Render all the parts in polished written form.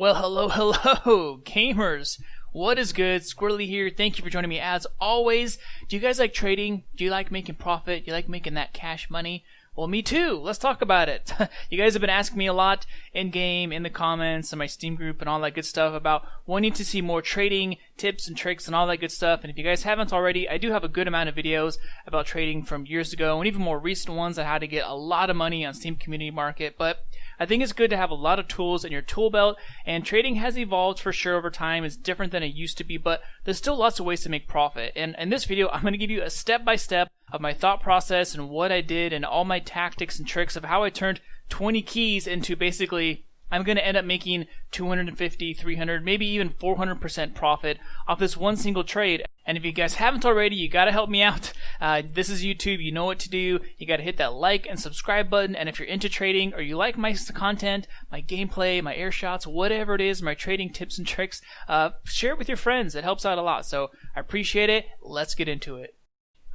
Well, hello, gamers. What is good? Squirrely here. Thank you for joining me as always. Do you guys like trading? Do you like making profit? Do you like making that cash money? Well, me too. Let's talk about it. You guys have been asking me a lot in-game, in the comments, in my Steam group, and all that good stuff about wanting to see more trading tips and tricks and all that good stuff. And if you guys haven't already, I do have a good amount of videos about trading from years ago and even more recent ones on how to get a lot of money on Steam Community Market. But I think it's good to have a lot of tools in your tool belt, and trading has evolved for sure over time. It's different than it used to be, but there's still lots of ways to make profit. And in this video, I'm going to give you a step-by-step of my thought process and what I did and all my tactics and tricks of how I turned 20 keys into basically, I'm going to end up making 250, 300, maybe even 400% profit off this one single trade. And if you guys haven't already, you got to help me out. This is YouTube. You know what to do. You got to hit that like and subscribe button. And if you're into trading or you like my content, my gameplay, my air shots, whatever it is, my trading tips and tricks, share it with your friends. It helps out a lot. So I appreciate it. Let's get into it.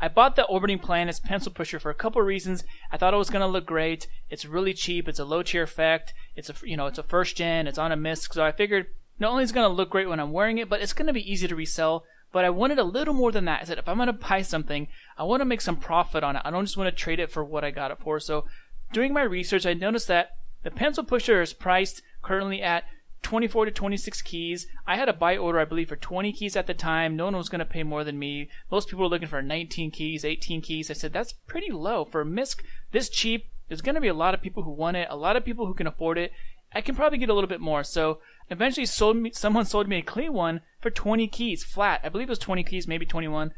I bought the Orbiting Planets pencil pusher for a couple of reasons. I thought it was going to look great. It's really cheap. It's a low tier effect. It's a first gen. It's on a misc. So I figured not only is it going to look great when I'm wearing it, but it's going to be easy to resell. But I wanted a little more than that. I said, if I'm going to buy something, I want to make some profit on it. I don't just want to trade it for what I got it for. So doing my research, I noticed that the pencil pusher is priced currently at 24 to 26 keys. I had a buy order, I believe, for 20 keys at the time. No one was going to pay more than me. Most people were looking for 19 keys, 18 keys. I said, that's pretty low. For a misc this cheap, there's going to be a lot of people who want it, a lot of people who can afford it. I can probably get a little bit more. So eventually someone sold me a clean one for 20 keys flat. I believe it was 20 keys, maybe 21.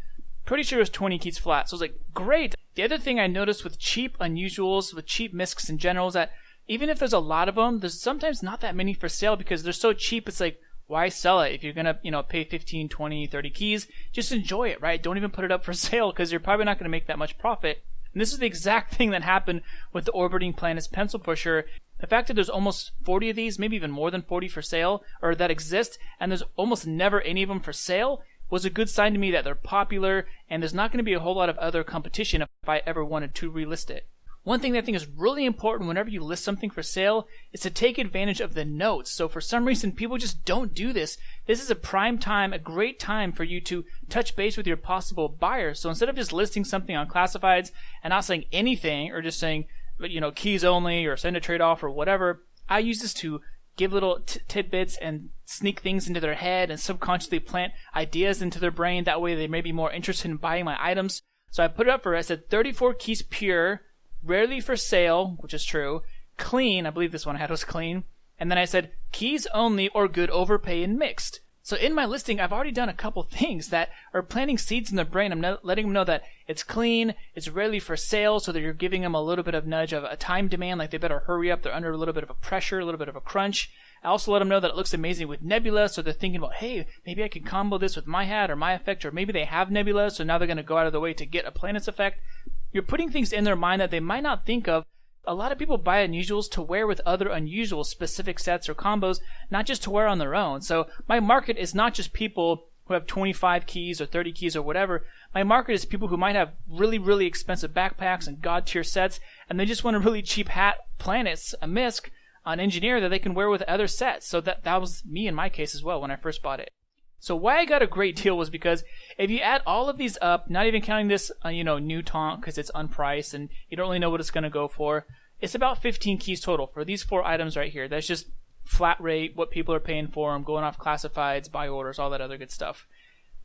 Pretty sure it was 20 keys flat. So I was like, great. The other thing I noticed with cheap unusuals, with cheap miscs in general, is that even if there's a lot of them, there's sometimes not that many for sale because they're so cheap. It's like, why sell it? If you're going to, pay 15, 20, 30 keys, just enjoy it, right? Don't even put it up for sale because you're probably not going to make that much profit. And this is the exact thing that happened with the Orbiting Planets pencil pusher. The fact that there's almost 40 of these, maybe even more than 40 for sale, or that exist, and there's almost never any of them for sale, was a good sign to me that they're popular, and there's not going to be a whole lot of other competition if I ever wanted to relist it. One thing that I think is really important whenever you list something for sale is to take advantage of the notes. So for some reason, people just don't do this. This is a prime time, a great time for you to touch base with your possible buyers. So instead of just listing something on classifieds and not saying anything or just saying, keys only or send a trade off or whatever, I use this to give little tidbits and sneak things into their head and subconsciously plant ideas into their brain. That way they may be more interested in buying my items. So I put it up for, I said 34 keys pure, rarely for sale, which is true, clean, I believe this one I had was clean, and then I said keys only or good overpay and mixed. So in my listing, I've already done a couple things that are planting seeds in their brain. I'm letting them know that it's clean, it's rarely for sale, so that you're giving them a little bit of nudge of a time demand, like they better hurry up, they're under a little bit of a pressure, a little bit of a crunch. I also let them know that it looks amazing with Nebula, so they're thinking about, hey, maybe I can combo this with my hat or my effect, or maybe they have Nebula, so now they're going to go out of the way to get a Planets effect. You're putting things in their mind that they might not think of. A lot of people buy unusuals to wear with other unusual specific sets or combos, not just to wear on their own. So my market is not just people who have 25 keys or 30 keys or whatever. My market is people who might have really, really expensive backpacks and god tier sets, and they just want a really cheap hat, Planets, a misc, an engineer that they can wear with other sets. So that was me in my case as well when I first bought it. So why I got a great deal was because if you add all of these up, not even counting this, new taunt because it's unpriced and you don't really know what it's going to go for, it's about 15 keys total for these 4 items right here. That's just flat rate, what people are paying for them, going off classifieds, buy orders, all that other good stuff.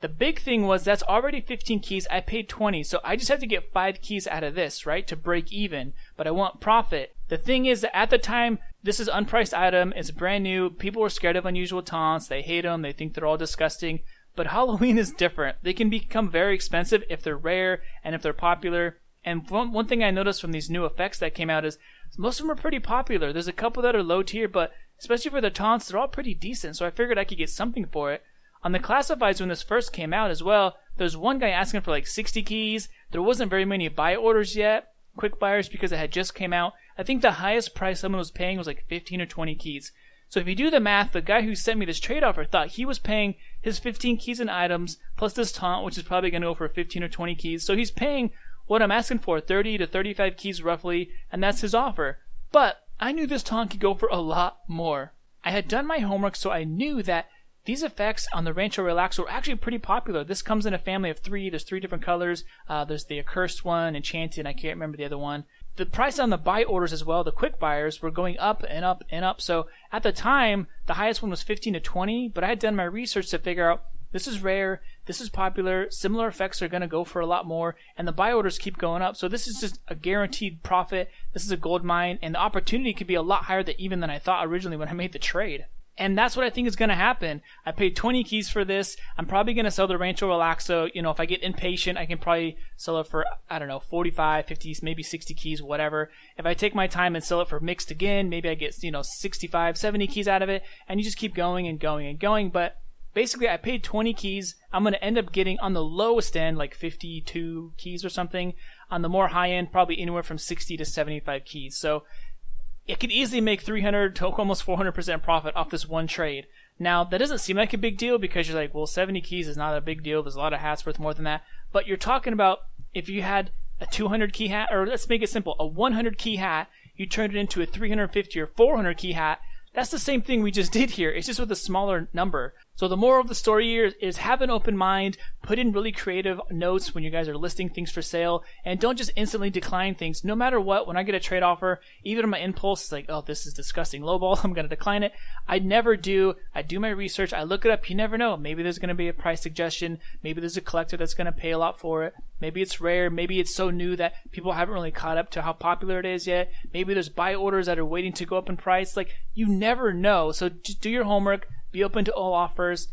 The big thing was that's already 15 keys. I paid 20, so I just have to get 5 keys out of this, right, to break even. But I want profit. The thing is that at the time, this is an unpriced item. It's brand new. People were scared of unusual taunts. They hate them. They think they're all disgusting. But Halloween is different. They can become very expensive if they're rare and if they're popular. And one thing I noticed from these new effects that came out is most of them are pretty popular. There's a couple that are low tier, but especially for the taunts, they're all pretty decent. So I figured I could get something for it. On the classifieds when this first came out as well, there's one guy asking for like 60 keys. There wasn't very many buy orders yet, quick buyers, because it had just came out. I think the highest price someone was paying was like 15 or 20 keys. So if you do the math, the guy who sent me this trade offer thought he was paying his 15 keys and items plus this taunt, which is probably going to go for 15 or 20 keys. So he's paying what I'm asking for, 30 to 35 keys roughly, and that's his offer. But I knew this taunt could go for a lot more. I had done my homework, so I knew that these effects on the Rancho Relaxo are actually pretty popular. This comes in a family of 3. There's 3 different colors. There's the Accursed one, Enchanted, I can't remember the other one. The price on the buy orders as well, the quick buyers, were going up and up and up. So at the time, the highest one was 15 to 20, but I had done my research to figure out this is rare, this is popular, similar effects are going to go for a lot more, and the buy orders keep going up. So this is just a guaranteed profit. This is a gold mine, and the opportunity could be a lot higher even than I thought originally when I made the trade. And that's what I think is going to happen. I paid 20 keys for this. I'm probably going to sell the Rancho Relaxo. You know, if I get impatient, I can probably sell it for, I don't know, 45, 50, maybe 60 keys, whatever. If I take my time and sell it for mixed again, maybe I get, 65, 70 keys out of it, and you just keep going and going and going. But basically, I paid 20 keys. I'm going to end up getting on the lowest end, like 52 keys or something. On the more high end, probably anywhere from 60 to 75 keys. So it could easily make 300 to almost 400% profit off this one trade. Now, that doesn't seem like a big deal because you're like, well, 70 keys is not a big deal. There's a lot of hats worth more than that. But you're talking about if you had a 200 key hat, or let's make it simple, a 100 key hat, you turned it into a 350 or 400 key hat. That's the same thing we just did here. It's just with a smaller number. So the moral of the story here is have an open mind, put in really creative notes when you guys are listing things for sale, and don't just instantly decline things. No matter what, when I get a trade offer, even on my impulse, it's like, oh, this is disgusting lowball, I'm going to decline it. I never do. I do my research. I look it up. You never know. Maybe there's going to be a price suggestion. Maybe there's a collector that's going to pay a lot for it. Maybe it's rare. Maybe it's so new that people haven't really caught up to how popular it is yet. Maybe there's buy orders that are waiting to go up in price. Like, you never know. So just do your homework. Be open to all offers.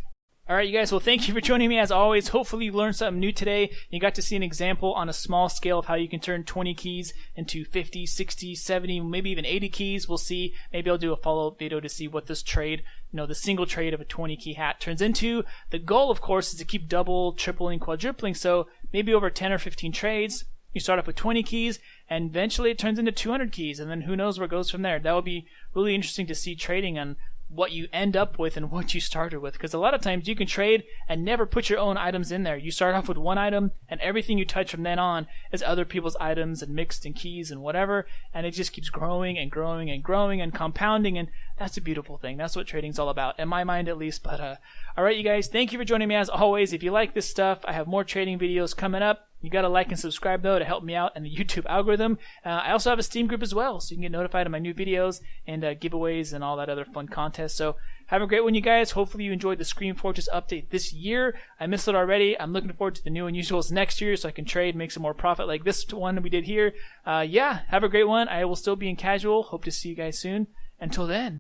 Alright, you guys, well, thank you for joining me as always. Hopefully you learned something new today. You got to see an example on a small scale of how you can turn 20 keys into 50, 60, 70, maybe even 80 keys. We'll see. Maybe I'll do a follow-up video to see what this trade, the single trade of a 20 key hat turns into. The goal, of course, is to keep double, tripling, quadrupling. So maybe over 10 or 15 trades, you start off with 20 keys, and eventually it turns into 200 keys, and then who knows where it goes from there. That would be really interesting to see trading on what you end up with and what you started with, because a lot of times you can trade and never put your own items in there. You start off with one item, and everything you touch from then on is other people's items and mixed and keys and whatever, and it just keeps growing and growing and growing and compounding, and that's a beautiful thing. That's what trading's all about, in my mind at least. But alright, you guys, thank you for joining me as always. If you like this stuff, I have more trading videos coming up. You gotta like and subscribe though to help me out in the YouTube algorithm. I also have a Steam group as well, so you can get notified of my new videos and giveaways and all that other fun contests. So have a great one, you guys. Hopefully you enjoyed the Scream Fortress update this year. I missed it already. I'm looking forward to the new unusuals next year so I can trade, make some more profit like this one we did here. Yeah, have a great one. I will still be in casual. Hope to see you guys soon. Until then,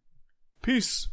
peace.